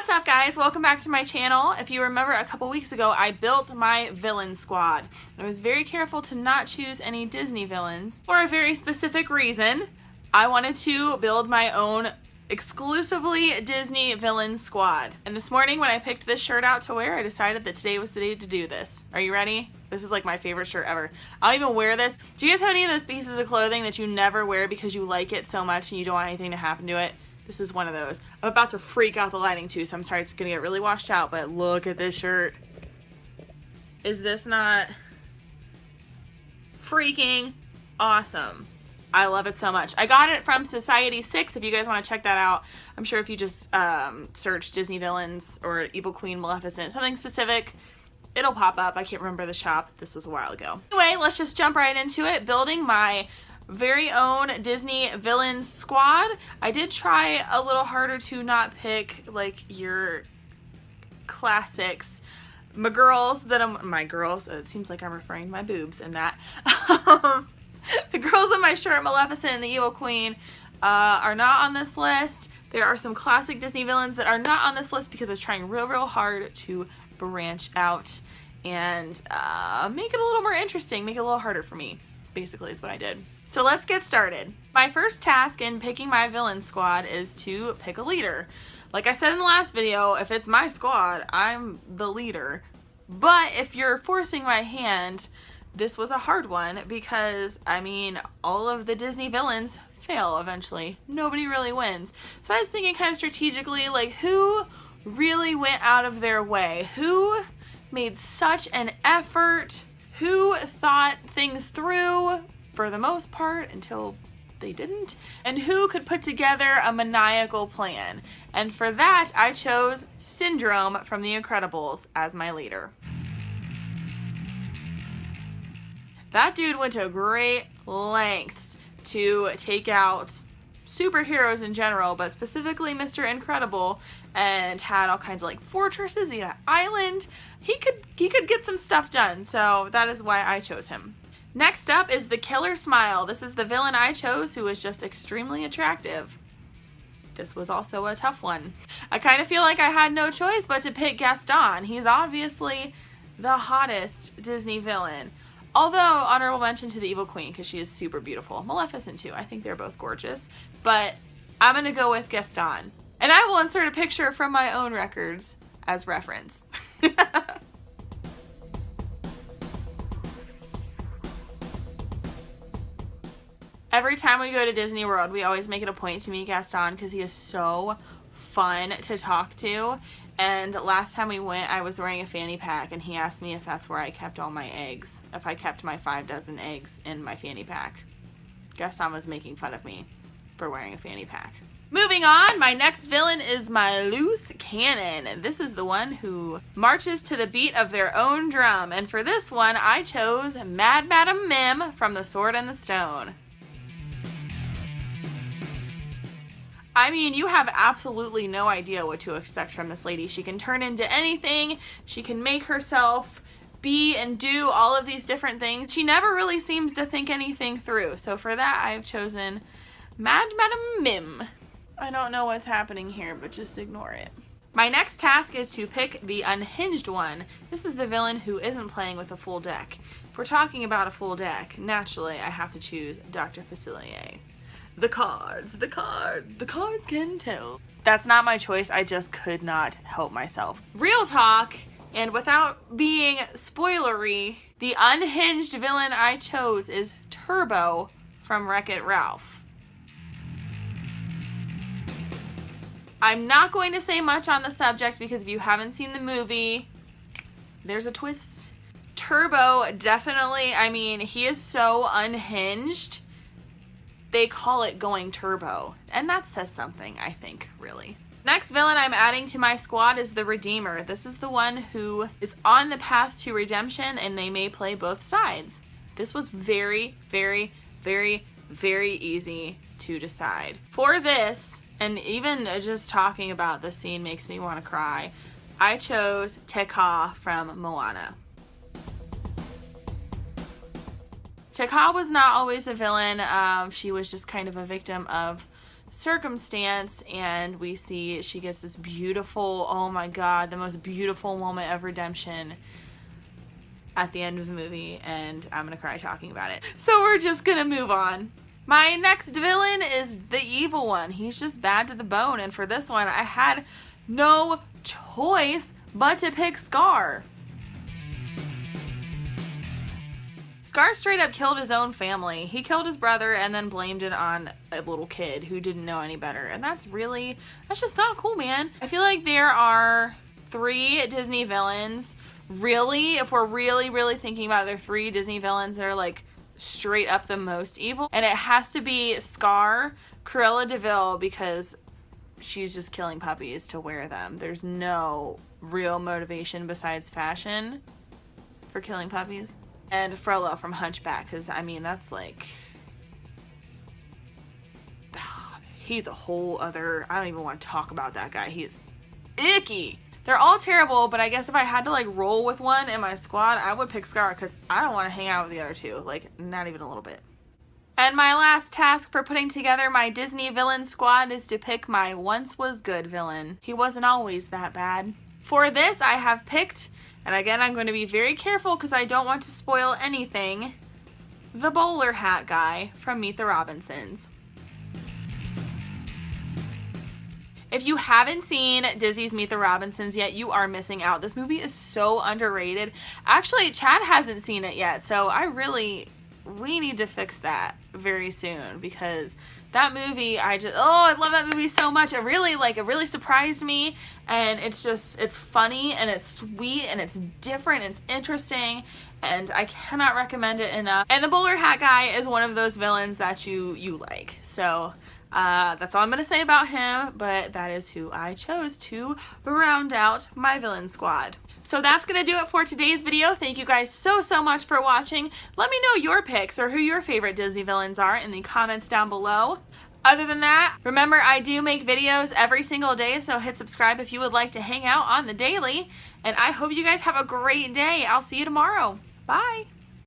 What's up, guys? Welcome back to my channel. If you remember, a couple weeks ago I built my villain squad. I was very careful to not choose any Disney villains for a very specific reason. I wanted to build my own exclusively Disney villain squad. And this morning when I picked this shirt out to wear, I decided that today was the day to do this. Are you ready? This is like my favorite shirt ever. I don't even wear this. Do you guys have any of those pieces of clothing that you never wear because you like it so much and you don't want anything to happen to it? This is one of those. I'm about to freak out the lighting too, so I'm sorry it's gonna get really washed out, but look at this shirt. Is this not freaking awesome? I love it so much. I got it from Society 6 if you guys want to check that out. I'm sure if you just search Disney villains or Evil Queen, Maleficent, something specific, it'll pop up. I can't remember the shop. This was a while ago. Anyway, let's just jump right into it. Building my very own Disney villain squad. I did try a little harder to not pick like your classics. My girls, it seems like I'm referring to my boobs in that. The girls on my shirt, Maleficent and the Evil Queen, are not on this list. There are some classic Disney villains that are not on this list because I was trying real hard to branch out and make it a little more interesting, make it a little harder for me, basically is what I did. So let's get started. My first task in picking my villain squad is to pick a leader. Like I said in the last video, if it's my squad, I'm the leader. But if you're forcing my hand, this was a hard one because, I mean, all of the Disney villains fail eventually. Nobody really wins. So I was thinking kind of strategically, like, who really went out of their way? Who made such an effort? Who thought things through for the most part until they didn't? And who could put together a maniacal plan? And for that, I chose Syndrome from The Incredibles as my leader. That dude went to great lengths to take out superheroes in general, but specifically Mr. Incredible, and had all kinds of like fortresses, he had an island. He could get some stuff done, so that is why I chose him. Next up is the Killer Smile. This is the villain I chose, who was just extremely attractive. This was also a tough one. I kind of feel like I had no choice but to pick Gaston. He's obviously the hottest Disney villain. Although, honorable mention to the Evil Queen, because she is super beautiful. Maleficent too, I think they're both gorgeous. But I'm gonna go with Gaston. And I will insert a picture from my own records as reference. Every time we go to Disney World, we always make it a point to meet Gaston because he is so fun to talk to. And last time we went, I was wearing a fanny pack, and he asked me if that's where I kept all my eggs, if I kept my 5 dozen eggs in my fanny pack. Gaston was making fun of me for wearing a fanny pack. Moving on, my next villain is my loose cannon. This is the one who marches to the beat of their own drum. And for this one, I chose Mad Madam Mim from The Sword and the Stone. I mean, you have absolutely no idea what to expect from this lady. She can turn into anything. She can make herself be and do all of these different things. She never really seems to think anything through. So for that, I've chosen Mad Madam Mim. I don't know what's happening here, but just ignore it. My next task is to pick the unhinged one. This is the villain who isn't playing with a full deck. If we're talking about a full deck, naturally I have to choose Dr. Facilier. The cards can tell. That's not my choice, I just could not help myself. Real talk, and without being spoilery, the unhinged villain I chose is Turbo from Wreck-It Ralph. I'm not going to say much on the subject because if you haven't seen the movie, there's a twist. Turbo definitely, I mean, he is so unhinged. They call it going turbo, and that says something, I think, really. Next villain I'm adding to my squad is the Redeemer. This is the one who is on the path to redemption, and they may play both sides. This was very easy to decide. For this, and even just talking about this scene makes me want to cry, I chose Te Kā from Moana. Te Kā was not always a villain. She was just kind of a victim of circumstance, and we see she gets this beautiful, oh my god, the most beautiful moment of redemption at the end of the movie, and I'm gonna cry talking about it. So we're just gonna move on. My next villain is the evil one. He's just bad to the bone, and for this one, I had no choice but to pick Scar. Scar straight up killed his own family. He killed his brother and then blamed it on a little kid who didn't know any better. And that's just not cool, man. I feel like there are 3 Disney villains. Really, if we're really thinking about it, there are 3 Disney villains that are like straight up the most evil. And it has to be Scar, Cruella de Vil, because she's just killing puppies to wear them. There's no real motivation besides fashion for killing puppies. And Frollo from Hunchback, because, I mean, that's like... he's a whole other... I don't even want to talk about that guy. He is icky! They're all terrible, but I guess if I had to, like, roll with one in my squad, I would pick Scar, because I don't want to hang out with the other 2. Like, not even a little bit. And my last task for putting together my Disney villain squad is to pick my once was good villain. He wasn't always that bad. For this, I have picked... and again, I'm going to be very careful because I don't want to spoil anything. The bowler hat guy from Meet the Robinsons. If you haven't seen Disney's Meet the Robinsons yet, you are missing out. This movie is so underrated. Actually, Chad hasn't seen it yet, so we need to fix that very soon, because that movie, I love that movie so much. It really surprised me, and it's funny, and it's sweet, and it's different, and it's interesting, and I cannot recommend it enough. And the bowler hat guy is one of those villains that you like. So that's all I'm going to say about him, but that is who I chose to round out my villain squad. So that's going to do it for today's video. Thank you guys so much for watching. Let me know your picks or who your favorite Disney villains are in the comments down below. Other than that, remember I do make videos every single day, so hit subscribe if you would like to hang out on the daily. And I hope you guys have a great day. I'll see you tomorrow. Bye.